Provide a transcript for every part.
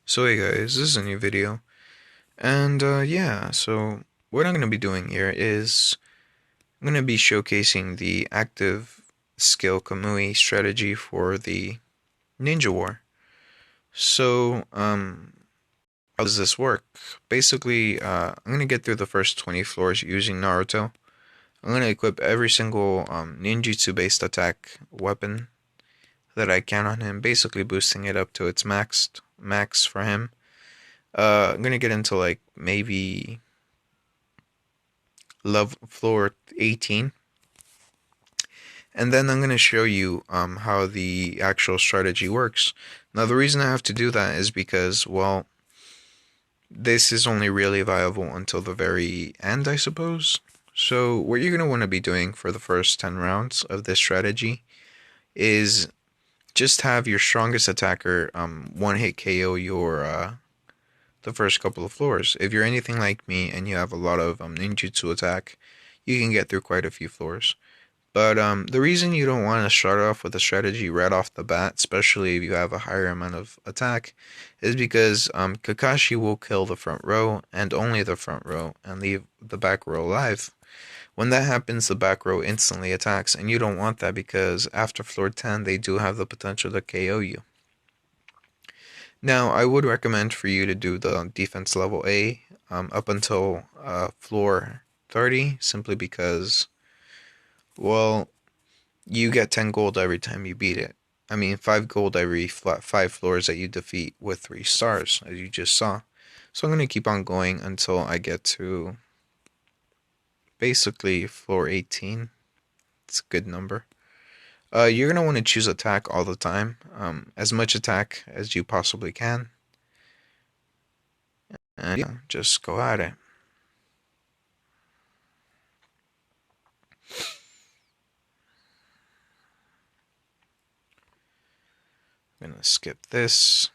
So hey guys, this is a new video, and yeah, so what I'm gonna be doing here is I'm gonna be showcasing the active skill Kamui strategy for the Ninja War. So, how does this work? Basically, I'm gonna get through the first 20 floors using Naruto. I'm gonna equip every single ninjutsu-based attack weapon that I can on him, basically boosting it up to its max for him. I'm gonna get into like maybe level floor 18, and then I'm gonna show you how the actual strategy works. Now the reason I have to do that is because, well, this is only really viable until the very end, I suppose. So what you're gonna want to be doing for the first 10 rounds of this strategy is just have your strongest attacker one hit KO your the first couple of floors. If you're anything like me and you have a lot of ninjutsu attack, you can get through quite a few floors. But the reason you don't want to start off with a strategy right off the bat, especially if you have a higher amount of attack, is because Kakashi will kill the front row and only the front row and leave the back row alive. When that happens, the back row instantly attacks, and you don't want that because after floor 10, they do have the potential to KO you. Now, I would recommend for you to do the defense level A up until floor 30, simply because, well, you get 10 gold every time you beat it. I mean, 5 gold every 5 floors that you defeat with 3 stars, as you just saw. So I'm going to keep on going until I get to basically floor 18. It's a good number. You're going to want to choose attack all the time, as much attack as you possibly can. And yeah, just go at it. I'm going to skip this.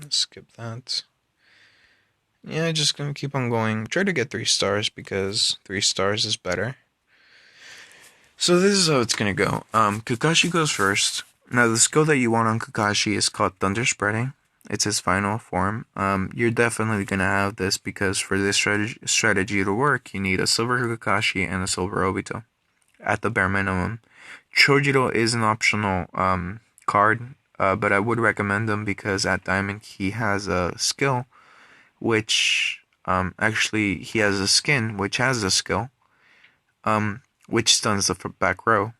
Skip that. Yeah, just gonna keep on going. Try to get 3 stars because 3 stars is better. So this is how it's gonna go. Kakashi goes first. Now the skill that you want on Kakashi is called Thunder Spreading. It's his final form. You're definitely gonna have this because for this strategy to work, you need a silver Kakashi and a silver Obito at the bare minimum. Chojiro is an optional card, but I would recommend him because at Diamond he has a skill which actually he has a skin which has a skill which stuns the back row.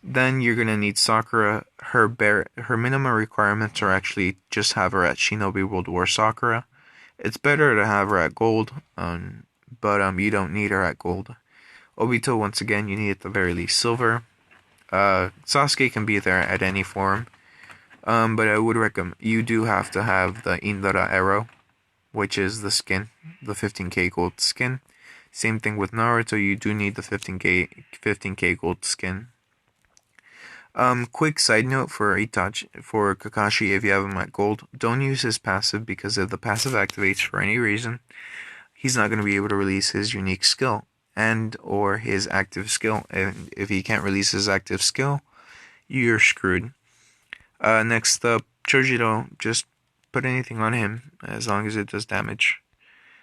Then you're gonna need Sakura. Her minimum requirements are actually just have her at Shinobi World War Sakura. It's better to have her at gold, but you don't need her at gold. Obito, once again, you need at the very least silver. Sasuke can be there at any form, but I would recommend you do have to have the Indara arrow, which is the skin, the 15k gold skin. Same thing with Naruto, you do need the 15k gold skin. Quick side note for Kakashi, if you have him at gold, don't use his passive because if the passive activates for any reason, he's not going to be able to release his unique skill and or his active skill. And if he can't release his active skill, you're screwed. Next up, Chojiro, just put anything on him as long as it does damage.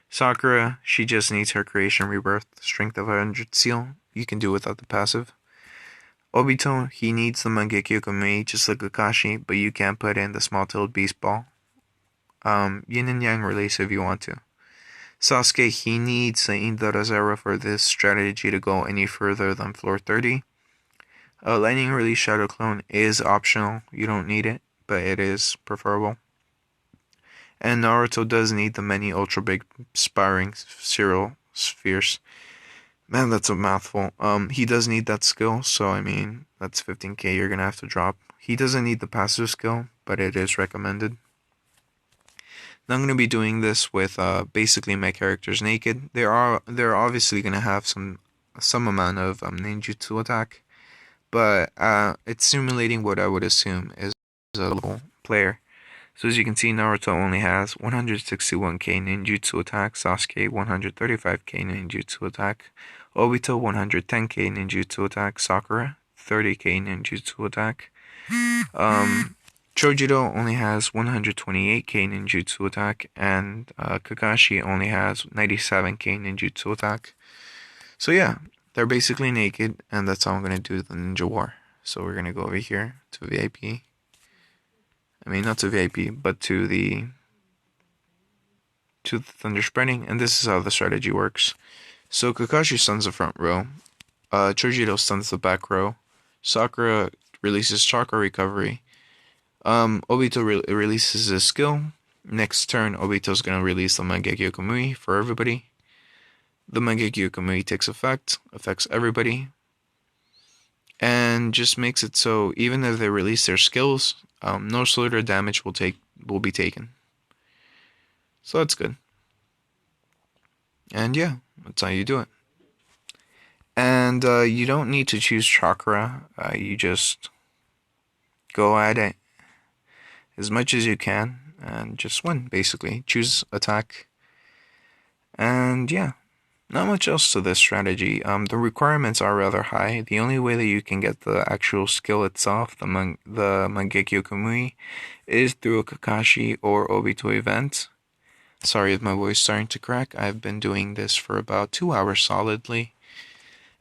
Sakura, she just needs her creation rebirth, strength of 100 seal. You can do without the passive. Obito, he needs the mangekyo Kamui just like Kakashi, but you can't put in the small-tailed beast ball. Yin and Yang release if you want to. Sasuke, he needs the Indara for this strategy to go any further than floor 30. Lightning release Shadow Clone is optional, you don't need it, but it is preferable. And Naruto does need the many ultra big spiring serial spheres. Man, that's a mouthful. He does need that skill, so I mean, that's 15k you're gonna have to drop. He doesn't need the passive skill, but it is recommended. Now I'm gonna be doing this with basically my characters naked. They're obviously gonna have some amount of ninjutsu attack, but it's simulating what I would assume is a level player. So as you can see, Naruto only has 161k ninjutsu attack, Sasuke 135k ninjutsu attack, Obito 110k ninjutsu attack, Sakura 30k ninjutsu attack. Chojiro only has 128k ninjutsu attack, and Kakashi only has 97k ninjutsu attack. So yeah, they're basically naked, and that's how I'm gonna do the ninja war. So we're gonna go over here to VIP. I mean, not to VIP, but to the thunder spreading, and this is how the strategy works. So Kakashi stuns the front row, Chojiro stuns the back row, Sakura releases chakra recovery, Obito releases his skill. Next turn, Obito's gonna release the mangekyo Kamui for everybody. The mangekyo Kamui takes effect, affects everybody, and just makes it so even if they release their skills, no slaughter damage will be taken. So that's good. And yeah, that's how you do it. And you don't need to choose chakra. You just go at it as much as you can and just win, basically. Choose attack. And yeah, not much else to this strategy. The requirements are rather high. The only way that you can get the actual skill itself, the Mangekyo Kamui, is through a Kakashi or Obito event. Sorry if my voice is starting to crack. I've been doing this for about 2 hours solidly.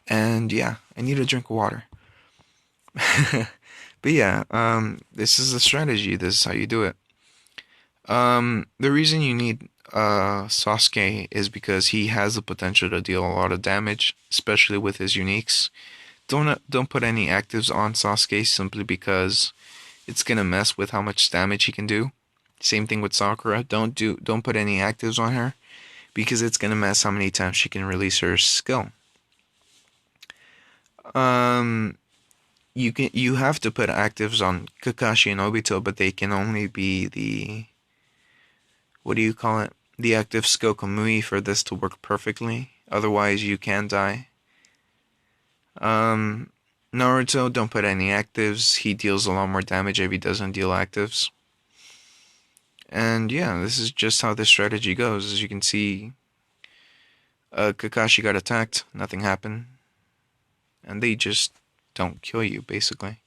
And yeah, I need a drink of water. But yeah, this is the strategy. This is how you do it. The reason you need Sasuke is because he has the potential to deal a lot of damage, especially with his uniques. Don't put any actives on Sasuke simply because it's gonna mess with how much damage he can do. Same thing with Sakura. Don't put any actives on her because it's gonna mess how many times she can release her skill. You have to put actives on Kakashi and Obito, but they can only be the the active skill Kamui for this to work perfectly. Otherwise, you can die. Naruto, don't put any actives. He deals a lot more damage if he doesn't deal actives. And yeah, this is just how this strategy goes. As you can see, Kakashi got attacked, nothing happened. And they just don't kill you, basically.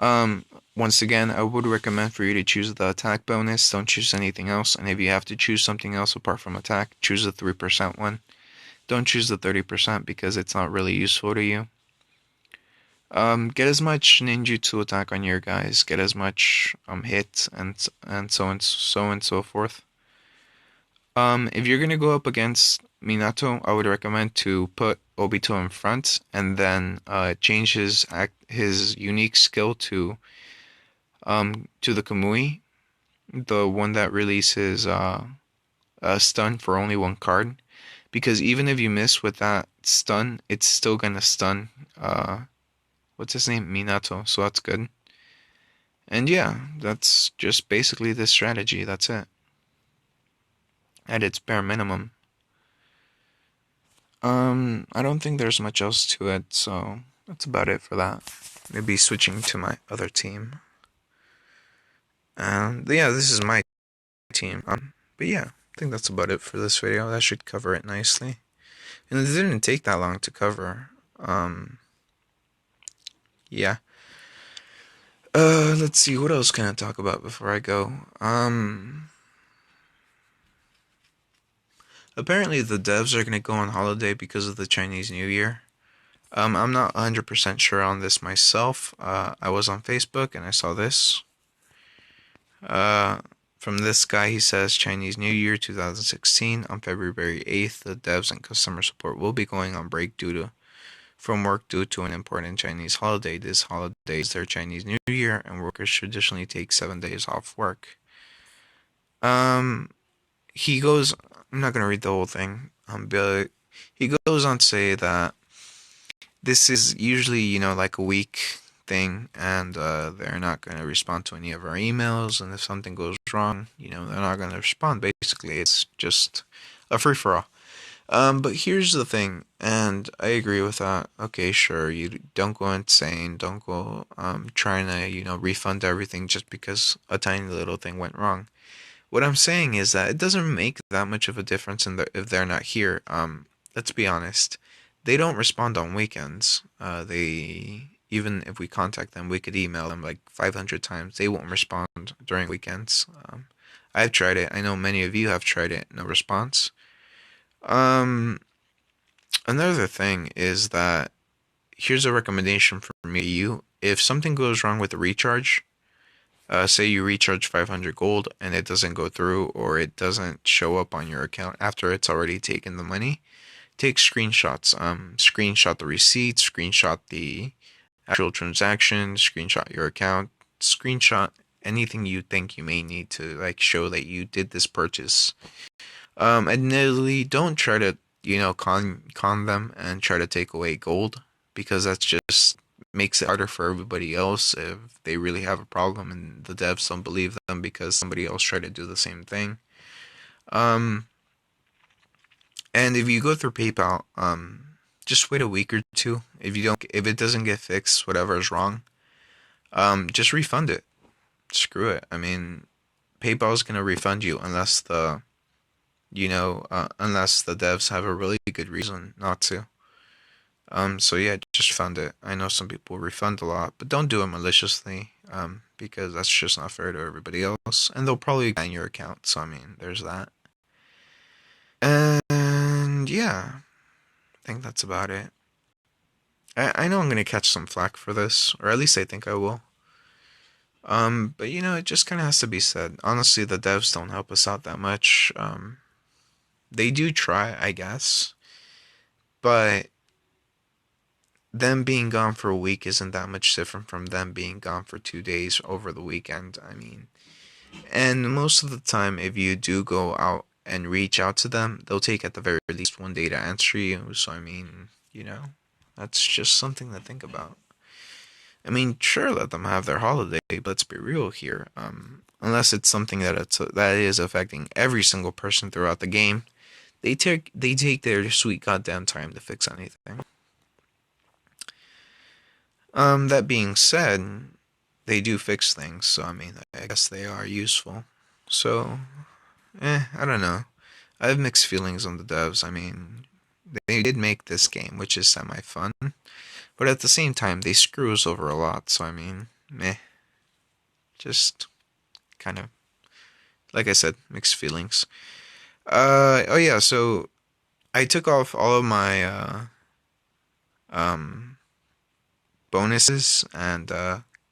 Once again, I would recommend for you to choose the attack bonus. Don't choose anything else. And if you have to choose something else apart from attack, choose the 3% one. Don't choose the 30% because it's not really useful to you. Get as much ninjutsu attack on your guys. Get as much hit and so and so forth. If you're gonna go up against Minato, I would recommend to put Obito in front and then change his unique skill to the Kamui, the one that releases a stun for only one card. Because even if you miss with that stun, it's still gonna stun what's his name? Minato, so that's good. And yeah, that's just basically this strategy, that's it. At its bare minimum. I don't think there's much else to it, so that's about it for that. Maybe switching to my other team. Yeah, this is my team. But yeah, I think that's about it for this video. That should cover it nicely. And it didn't take that long to cover. Yeah. Let's see, what else can I talk about before I go? Apparently the devs are gonna go on holiday because of the Chinese New Year. I'm not 100% sure on this myself. I was on Facebook and I saw this. From this guy, he says Chinese New Year 2016 on February 8th, the devs and customer support will be going on break from work due to an important Chinese holiday. This holiday is their Chinese New Year, and workers traditionally take 7 days off work. He goes, I'm not gonna read the whole thing, but he goes on to say that this is usually, like a week thing, and they're not going to respond to any of our emails, and if something goes wrong, they're not going to respond. Basically, it's just a free-for-all. But here's the thing, and I agree with that. Okay, sure, you don't go insane, don't go trying to, refund everything just because a tiny little thing went wrong. What I'm saying is that it doesn't make that much of a difference if they're not here. Let's be honest. They don't respond on weekends. even if we contact them, we could email them like 500 times. They won't respond during weekends. I've tried it. I know many of you have tried it. No response. Um, Another thing is that here's a recommendation for me to you. If something goes wrong with the recharge, say you recharge 500 gold and it doesn't go through or it doesn't show up on your account after it's already taken the money, take screenshots. Screenshot the receipt, screenshot the actual transaction, screenshot your account, screenshot anything you think you may need to like show that you did this purchase. Admittedly, don't try to con them and try to take away gold because that's just makes it harder for everybody else if they really have a problem and the devs don't believe them because somebody else tried to do the same thing. Um, and if you go through PayPal, just wait a week or two. If it doesn't get fixed, whatever is wrong, just refund it. Screw it. I mean, PayPal is gonna refund you unless the devs have a really good reason not to. So yeah, just refund it. I know some people refund a lot, but don't do it maliciously, because that's just not fair to everybody else, and they'll probably ban your account. So I mean, there's that. And yeah, I think that's about it. I know I'm gonna catch some flack for this, or at least I think I will. But it just kind of has to be said. Honestly, the devs don't help us out that much. They do try, I guess, but them being gone for a week isn't that much different from them being gone for 2 days over the weekend. I mean, and most of the time, if you do go out and reach out to them, they'll take at the very least 1 day to answer you. So, I mean, that's just something to think about. I mean, sure, let them have their holiday, but let's be real here. Unless it's something that is affecting every single person throughout the game, they take their sweet goddamn time to fix anything. That being said, they do fix things, so I mean, I guess they are useful. So, I don't know. I have mixed feelings on the devs. I mean, they did make this game, which is semi-fun, but at the same time, they screw us over a lot, so I mean, meh. Just kind of, like I said, mixed feelings. Oh yeah, so I took off all of my, um, bonuses and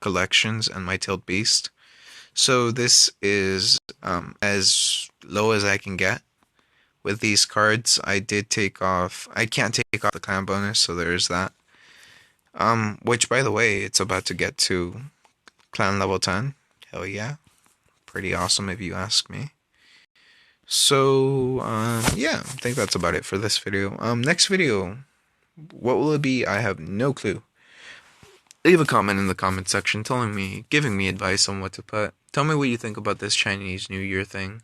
collections and my tailed beast. So this is as low as I can get with these cards. I did take off. I can't take off the clan bonus, so there's that. Which by the way, it's about to get to clan level 10. Hell yeah, pretty awesome if you ask me. So yeah, I think that's about it for this video. Next video, what will it be? I have no clue. Leave a comment in the comment section giving me advice on what to put. Tell me what you think about this Chinese New Year thing.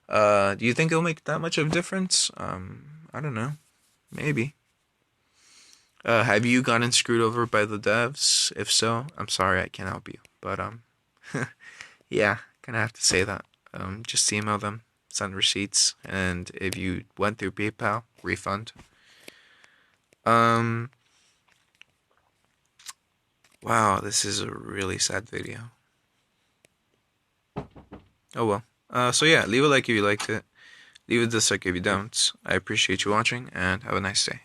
Do you think it'll make that much of a difference? I don't know. Maybe. Have you gotten screwed over by the devs? If so, I'm sorry I can't help you. But, yeah, gonna have to say that. Just email them, send receipts, and if you went through PayPal, refund. Wow, this is a really sad video. Oh well. So yeah, leave a like if you liked it. Leave a dislike if you don't. I appreciate you watching, and have a nice day.